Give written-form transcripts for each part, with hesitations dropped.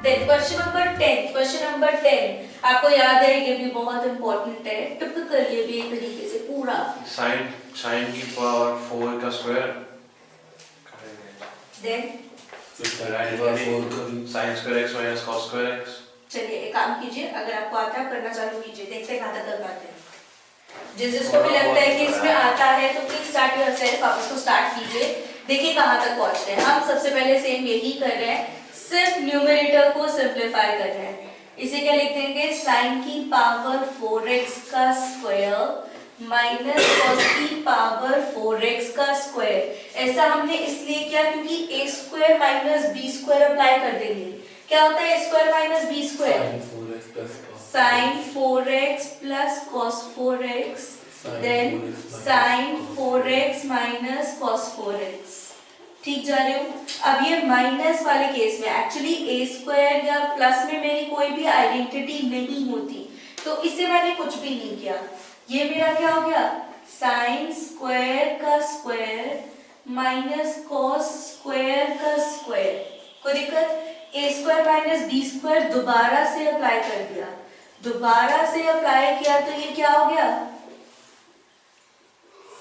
Then question number 10 आपको याद है, ये भी बहुत इंपॉर्टेंट है, टिपिकल, ये भी एक तरीके से पूरा sin की पावर 4 का square, then sin square x minus cos square x। चलिए एक काम कीजिए, अगर आपको आता है करना चालू कीजिए, देखते हैं कहाँ तक कर पाते हैं। जिसको भी लगता है कि इसमें आता है तो प्लीज स्टार्ट योरसेल्फ, आप इसको स्टार्ट कीजिए, देखिए कहाँ तक पहुंचते हैं। हम सबसे पहले सेम यही कर रहे हैं, सिर्फ न्यूमरेटर को सिंप्लीफाई कर रहे हैं। इसे क्या लिख देंगे, sin की पावर 4x का स्क्वायर माइनस cos की पावर 4x का स्क्वायर। ऐसा हमने इसलिए किया क्योंकि a square minus b square apply कर देंगे। क्या होता है a square minus b square, sin 4x plus cos 4x, then sin 4x minus cos 4x। ठीक जा रहे हो। अब ये माइनस वाले केस में एक्चुअली a स्क्वायर या प्लस में मेरी कोई भी आइडेंटिटी नहीं होती, तो इससे मैंने कुछ भी नहीं किया। ये मेरा क्या हो गया, sin स्क्वायर का स्क्वायर माइनस cos स्क्वायर का स्क्वायर। कोई दिक्कत, a square minus b square दोबारा से अप्लाई कर दिया, दोबारा से अप्लाई किया तो ये क्या हो गया,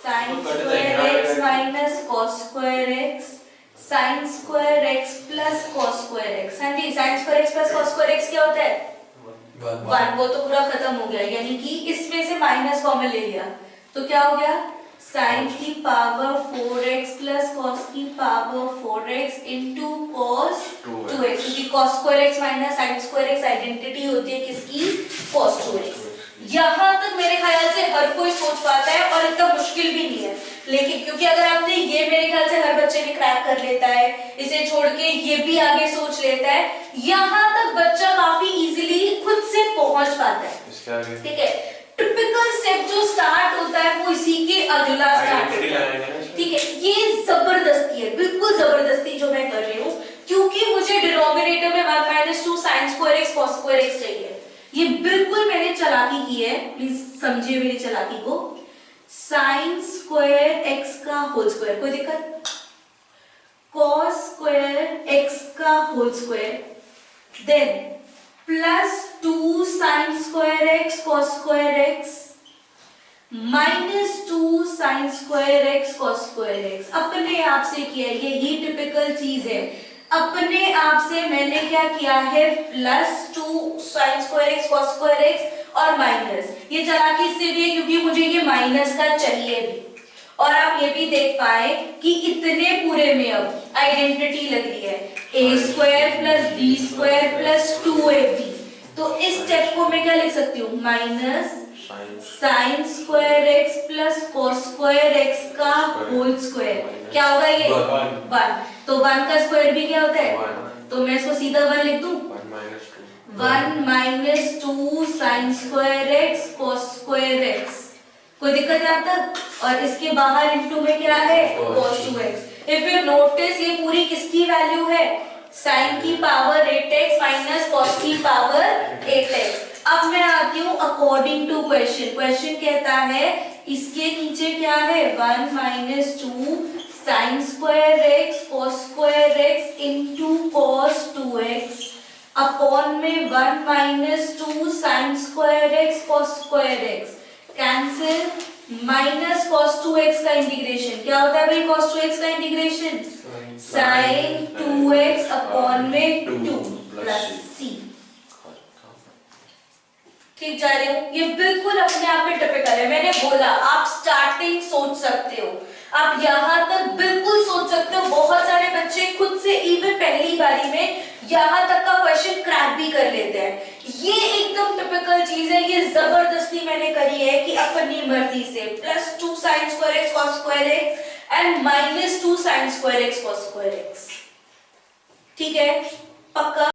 sin square x minus cos square x, sin square x plus cos square x। हाँ जी, sin square x plus cos square x क्या होता है, 1। वो तो पूरा खत्म हो गया, यानी कि इसमें से माइनस कॉमन ले लिया तो क्या हो गया, sin की पावर 4x प्लस cos की power 4x into cos 2x, क्योंकि cos square x minus sin square x identity होती है किसकी, cos 2x। यहाँ तक मेरे ख्याल से हर कोई सोच पाता है और इतना मुश्किल भी नहीं है, लेकिन क्योंकि अगर आपने ये, मेरे ख्याल से हर बच्चे ने क्रैक कर लेता है, इसे छोड़ के ये भी आगे सोच लेता है, यहाँ तक बच्चा काफी इजीली खुद से पहुंच पाता है। ठीक है, टिपिकल स्टेप जो स्टार्ट होता है वो इसी के अगला स्टार्ट होता है। ठीक है, ये जबरदस्ती है, बिल्कुल जबरदस्ती जो मैं कर रही हूँ, क्योंकि मुझे डिनोमिनेटर में 1 minus 2 sin square x cos square x चाहिए। ये बिल्कुल मैंने चालाकी की है, प्लीज समझिए मेरी चालाकी को। sin स्क्वायर x का होल स्क्वायर, कोई दिक्कत, cos स्क्वायर x का whole square, then plus 2 sin square x cos square x माइनस 2 sin square x cos square x। अपने आप से किया, यही टिपिकल चीज है, अपने आप से मैंने क्या किया है, plus 2 sin square x cos square x और माइनस, ये चालाकी इससे भी है क्योंकि मुझे ये माइनस का चाहिए भी। और आप ये भी देख पाए कि इतने पूरे में अब आइडेंटिटी लग रही है, a square plus b square plus 2ab। तो इस स्टेप को मैं क्या लिख सकती हूँ, minus sin square x plus cos square x का होल स्क्वायर। क्या होगा ये, 1। तो 1 का स्क्वायर भी क्या होता है, तो मैं इसको सीधा 1 लिख दूं, 1 minus 2 sin square x cos square x। कोई दिक्कत है अब तक, और इसके बाहर इनटू में क्या है, cos 2x। If you notice ये पूरी किसकी वैल्यू है, sin की पावर 8x माइनस cos की पावर 8x। अब मैं आती हूँ अकॉर्डिंग टू क्वेश्चन। क्वेश्चन कहता है इसके नीचे क्या है, 1 minus 2 sin square x cos square x into cos 2x upon में 1 minus 2 sin square x cos square x, cancel, minus cos 2x का इंटीग्रेशन। क्या होता है भाई cos 2x का इंटीग्रेशन, sin 2x अपॉन में 2 प्लस c। ठीक जा रही हूँ, ये बिल्कुल अपने आप में टिपिकल है। मैंने बोला आप स्टार्टिंग सोच सकते हो, आप यहाँ तक बिल्कुल सोच सकते हो। बहुत सारे बच्चे खुद से इवन पहली बारी में यहाँ तक का क्वेश्चन क्रैक भी कर लेते हैं। ये एकदम टिपिकल चीज है, ये जबरदस्ती मैंने करी है कि अपनी मर्जी से plus 2 sin square x cos square x and minus 2 sin square x cos square x। ठीक है, पक्का।